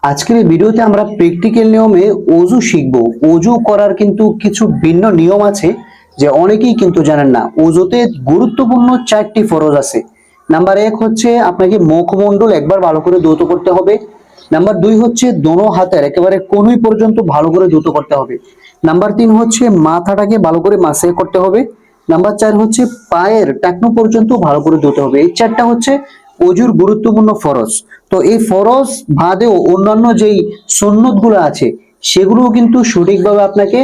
আজকের এই ভিডিওতে আমরা প্র্যাকটিক্যাল নিয়মে ওযু শিখব। ওযু করার কিন্তু কিছু ভিন্ন নিয়ম আছে যে অনেকেই কিন্তু জানেন না। ওযুতে গুরুত্বপূর্ণ 4টি ফরজ আছে। নাম্বার 1 হচ্ছে আপনাকে মুখমণ্ডল একবার ভালো করে ধৌত করতে হবে। নাম্বার 2 হচ্ছে দোনো হাতের একেবারে কনুই পর্যন্ত ভালো করে ধৌত করতে হবে। নাম্বার 3 হচ্ছে মাথাটাকে ভালো করে মাসাজ করতে হবে। নাম্বার 4 হচ্ছে পায়ের টাকনু পর্যন্ত ভালো করে ধুতে হবে। এই 4টা হচ্ছে ওযুর গুরুত্বপূর্ণ ফরজ। তো এই ফরজ বাদেও অন্যান্য যেই সুন্নত গুলো আছে সেগুলোও কিন্তু সঠিকভাবে আপনাকে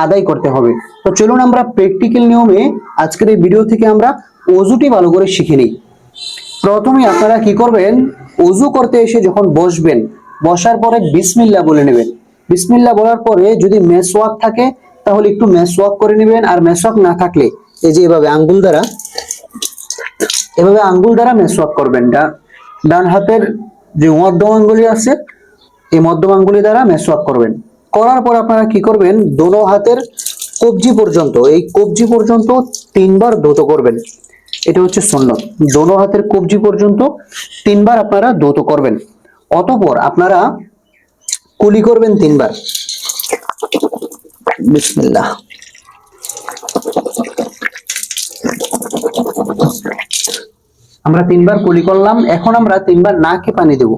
আদায় করতে হবে। তো চলুন আমরা প্র্যাকটিক্যাল নিয়মে আজকের এই ভিডিও থেকে আমরা ওযুটি ভালো করে শিখে নিই। প্রথমে আপনারা কি করবেন, ওযু করতে এসে যখন বসবেন, বসার পরে বিসমিল্লাহ বলে নেবেন। বিসমিল্লাহ বলার পরে যদি মেসওয়াক থাকে তাহলে একটু মেসওয়াক করে নেবেন, আর মেসওয়াক না থাকলে এই যে এভাবে আঙ্গুল দ্বারা মেসওয়াক করবেন। ডান হাতের যে মধ্যম আঙ্গুলি আছে এই মধ্যম আঙ্গুলি দ্বারা মেসওয়াক করবেন। করার পর আপনারা কি করবেন, দোনো হাতের কবজি পর্যন্ত, এই কবজি পর্যন্ত 3বার ধৌত করবেন। এটা হচ্ছে সুন্নত। দোনো হাতের কবজি পর্যন্ত 3বার আপনারা ধৌত করবেন। অতঃপর আপনারা কুলি করবেন 3বার। বিসমিল্লাহ। আমরা 3বার কুলি করলাম। এখন আমরা 3বার নাকে পানি দেব।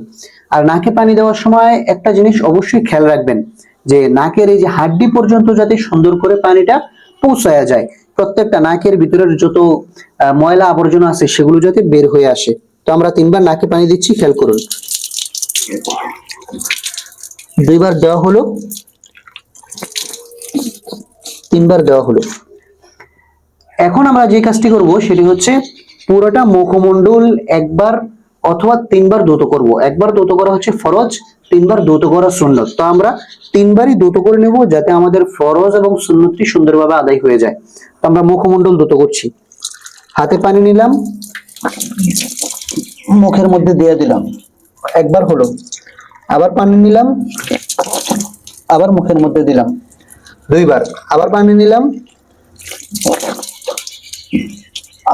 আর নাকে পানি দেওয়ার সময় একটা জিনিস অবশ্যই খেয়াল রাখবেন যে নাকের এই যে হাড্ডি পর্যন্ত যাতে সুন্দর করে পানিটা পৌঁছায়া যায়। প্রত্যেকটা নাকের ভিতরের যত ময়লা আবর্জনা আছে সেগুলো যাতে বের হয়ে আসে। তো আমরা 3বার নাকে পানি দিচ্ছি, খেয়াল করুন। 2বার দেওয়া হলো, 3বার দেওয়া হলো। এখন আমরা যে কাজটি করব সেটি হচ্ছে পুরোটা মুখমণ্ডল একবার অথবা 3বার ধৌত করব। একবার ধৌত করা হচ্ছে ফরজ, 3বার ধৌত করা সুন্নত। তো আমরা 3বারই ধৌত করে নেব যাতে আমাদের ফরজ এবং সুন্নতটি সুন্দরভাবে আদায় হয়ে যায়। তো আমরা মুখমণ্ডল ধৌত করছি। হাতে পানি নিলাম, মুখের মধ্যে দিয়ে দিলাম, একবার হলো। আবার পানি নিলাম, আবার মুখের মধ্যে দিলাম, 2বার। আবার পানি নিলাম,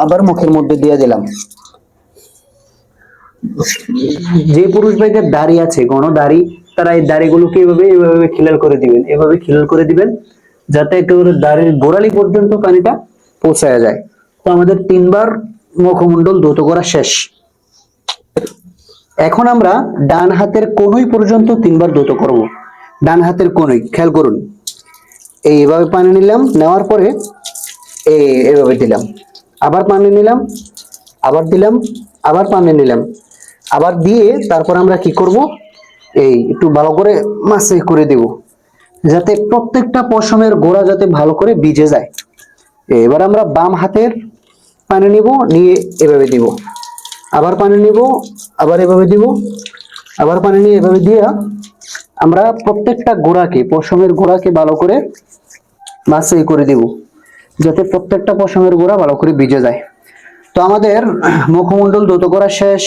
আবার মুখের মধ্যে দিয়ে দিলাম। যে পুরুষ ভাইদের দাড়ি আছে, ঘন দাড়ি, তারা এই দাড়িগুলোকে এভাবে খিলাল করে দিবেন, এভাবে খিলাল করে দিবেন যাতে একেবারে দাড়ির গোড়ালি পর্যন্ত পানিটা পৌঁছায় যায়। তো আমাদের 3বার মুখমণ্ডল ধৌত করা শেষ। এখন আমরা ডান হাতের কনুই পর্যন্ত 3বার ধৌত করব। ডান হাতের কনুই, খেয়াল করুন। এইভাবে পানি নিলাম, নেওয়ার পরে এইভাবে দিলাম, আবার পানি নিলাম, আবার দিলাম, আবার পানি নিলাম, আবার দিয়ে তারপর আমরা কি করব, একটু ভালো করে মাসাজ করে দেব যাতে প্রত্যেকটা পশমের গোড়া যাতে ভালো করে ভিজে যায়। এবার আমরা বাম হাতের পানি নিব, নিয়ে এভাবে দিব, আবার পানি নিব, আবার এভাবে দিব, আবার পানি নিয়ে এভাবে দিয়ে আমরা প্রত্যেকটা গোড়াকে, পশমের গোড়াকে ভালো করে মাসাজ করে দিব যাতে প্রত্যেকটা পশমের গোড়া ভালো করে ভিজে যায়। তো আমাদের মুখমণ্ডল ধৌত করা শেষ,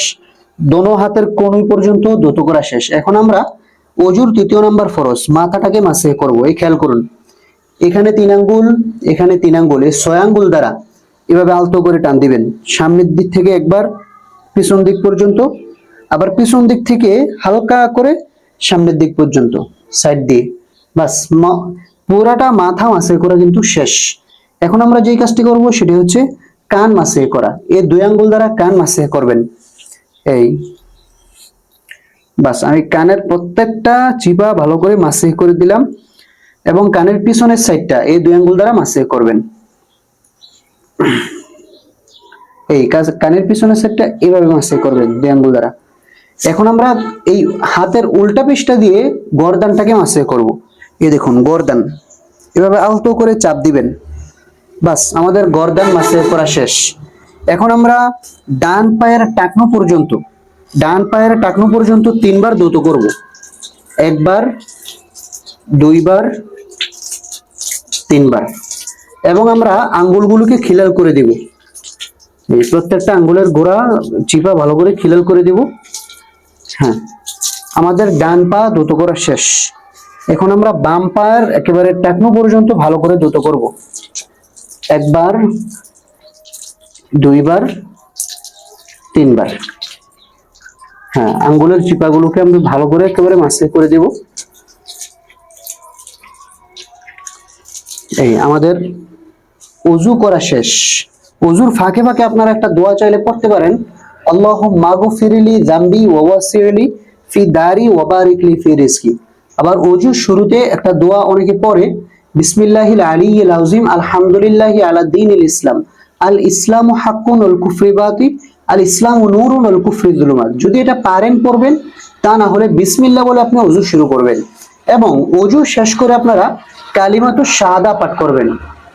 দোনো হাতের কনুই পর্যন্ত ধৌত করা শেষ। এখন আমরা ওযুর 3য় নাম্বার ফরজ মাথাটাকে মাসাজ করব। এই খেয়াল করুন, এখানে 3 আঙ্গুল, এখানে 3 আঙ্গুল, এই 6 আঙ্গুল দ্বারা এভাবে আলতো করে টান দিবেন। সামনের দিক থেকে একবার পিছন দিক পর্যন্ত, আবার পিছন দিক থেকে হালকা করে সামনের দিক পর্যন্ত সাইড দিয়ে। বাস, পুরাটা মাথা মাসাজ করা কিন্তু শেষ। এখন আমরা যে কাজটি করব সেটি হচ্ছে কান মাসাজ করা। এই 2 আঙ্গুল দ্বারা কান মাসাজ করবেন। এই বাস, আমি কানের প্রত্যেকটা চিপা ভালো করে মাসাজ করে দিলাম এবং কানের পিছনের সাইডটা এই 2 আঙ্গুল দ্বারা মাসাজ করবেন। এই কানের পিছনের সাইডটা এইভাবে মাসাজ করবেন 2 আঙ্গুল দ্বারা। এখন আমরা এই হাতের উল্টা পিঠটা দিয়ে গর্দানটাকে মাসাজ করব। এই দেখুন গর্দান, এভাবে আলতো করে চাপ দিবেন। বাস, আমাদের গর্দান মাসাজ করা শেষ। এখন আমরা ডান পায়ের টাকনু পর্যন্ত, 3বার ধৌত করব। 1বার, 2বার, 3বার। এবং আমরা আঙ্গুলগুলোকে খিলাল করে দিব। এই প্রত্যেকটা আঙ্গুলের গোড়া চিপা ভালো করে খিলাল করে দিব। হ্যাঁ, আমাদের ডান পা ধৌত করা শেষ। এখন আমরা বাম পায়ের একেবারে টাকনু পর্যন্ত ভালো করে ধৌত করব। 1বার, 2বার, 3বার। হ্যাঁ, আঙ্গুলের চিপাগুলোকে আমি ভালো করে একেবারে মাসে করে দেব। এই আমাদের ওযু করা শেষ। ওযুর ফাঁকে ফাঁকে আপনারা একটা দোয়া চাইলে পড়তে পারেন, আল্লাহুম্মা গফিরলি যামবি ওয়া ওয়াসি'লি ফি দারি ওয়া বারিক লি ফি রিজকি। আবার ওযুর শুরুতে একটা দোয়া অনেকে পড়ে, বিসমিল্লাহিল আলিয়্যিল আযীম আলহামদুলিল্লাহি আলা দীনিল ইসলাম আল ইসলামু হাক্কুন ওয়াল কুফরু বাতিল আল ইসলামু নূরুন ওয়াল কুফরু যুলুমাত। যদি এটা পারেন পড়বেন, তা না হলে বিসমিল্লাহ বলে আপনি ওযু শুরু করবেন এবং ওযু শেষ করে আপনারা কালিমাতুশ শাহাদা পাঠ করবেন।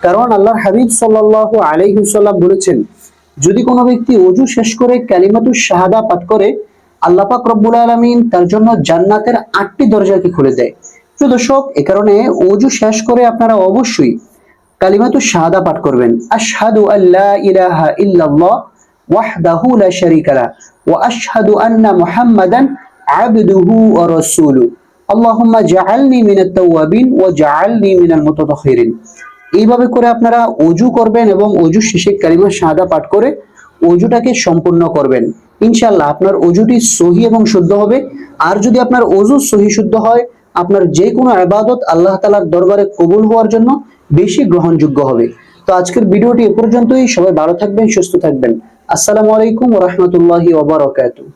কারণ আল্লাহর হাবিব সাল্লাল্লাহু আলাইহি ওয়াসাল্লাম বলেছেন, যদি কোনো ব্যক্তি ওযু শেষ করে কালিমাতুশ শাহাদা পাঠ করে, আল্লাহ পাক রব্বুল আলামিন তার জন্য জান্নাতের 8টি দরজাকে খুলে দেয়। তো দর্শক, এই কারণে ওযু শেষ করে আপনারা অবশ্যই কালিমাতুশ শাহাদা পাঠ করবেন, আশহাদু আল্লা ইলাহা ইল্লাল্লাহ ওয়াহদাহু লা শারীকা লাহু ওয়া আশহাদু আন্না মুহাম্মাদান আবদুহু ওয়া রাসূলুহু আল্লাহুম্মা জাআলনি মিনাত তাওয়াবিন ওয়া জাআলনি মিনাল মুতাতাহহিরিন। এইভাবে করে আপনারা ওযু করবেন এবং ওযু শেষে কালিমা শাহাদা পাঠ করে ওযুটাকে সম্পূর্ণ করবেন। ইনশাআল্লাহ আপনার ওযুটি সহি এবং শুদ্ধ হবে। আর যদি আপনার ওযু সহি শুদ্ধ হয়, আপনার যে কোনো ইবাদত আল্লাহ তাআলার দরবারে কবুল হওয়ার জন্য বেশি গ্রহণযোগ্য হবে। তো আজকের ভিডিওটি এ পর্যন্তই। সবাই ভালো থাকবেন, সুস্থ থাকবেন। আসসালামু আলাইকুম ওয়া রাহমাতুল্লাহি ওয়া বারাকাতুহু।